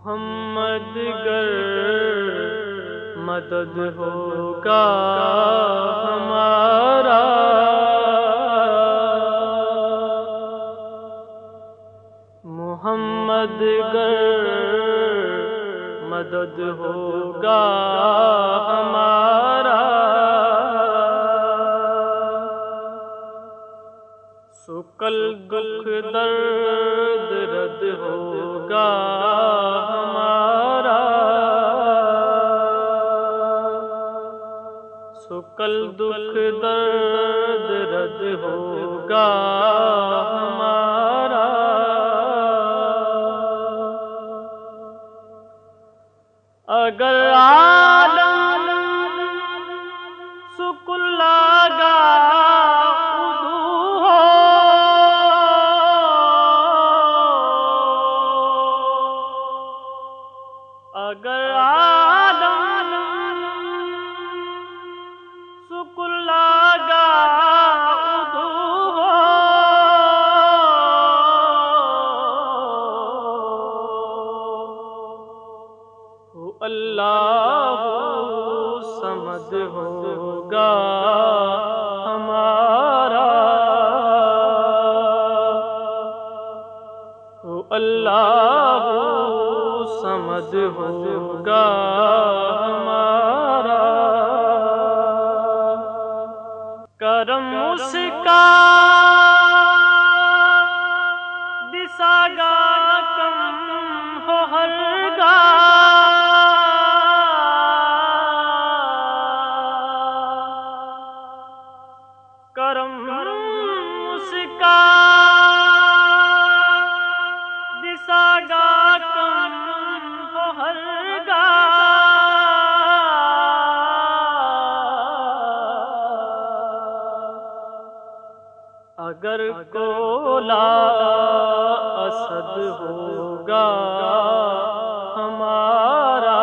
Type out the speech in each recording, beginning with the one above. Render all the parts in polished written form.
محمد گر مدد ہوگا ہمارا، محمد گر مدد ہوگا ہمارا، سکل دکھ درد رد ہوگا ہمارا، سکل دکھ درد رد ہوگا ہمارا، اگر عالم سکل لگا اگر عالم سکل لگا اللہ سمد ہوگا ہمارا، اللہ سمد ہوگا ہمارا، کرم اس کا دساگا کم ہو ہرگاہ، کرم اس کا دساگا کم ہو ہرگاہ، اگر کولا اسد ہوگا ہمارا،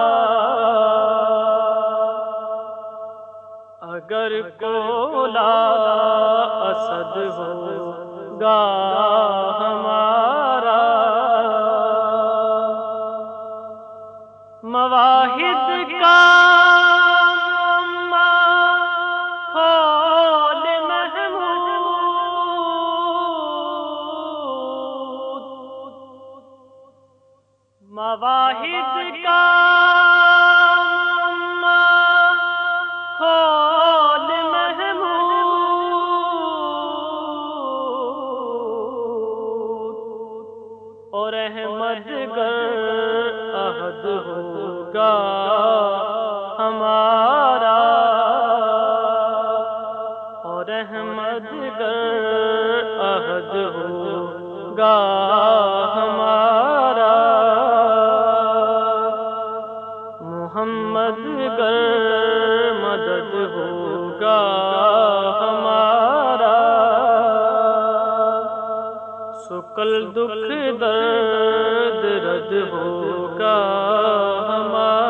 اگر کولا اسد ہوگا ہمارا، مواہد کا کھول محمود، مواہد کا کھول محمود، اور احمد گر عہد ہوگا ہمارا، اور احمد گر عہد ہوگا ہمارا، محمد گر مدد ہوگا ہمارا، سکل دکھ درد رد ہوگا ہمارا۔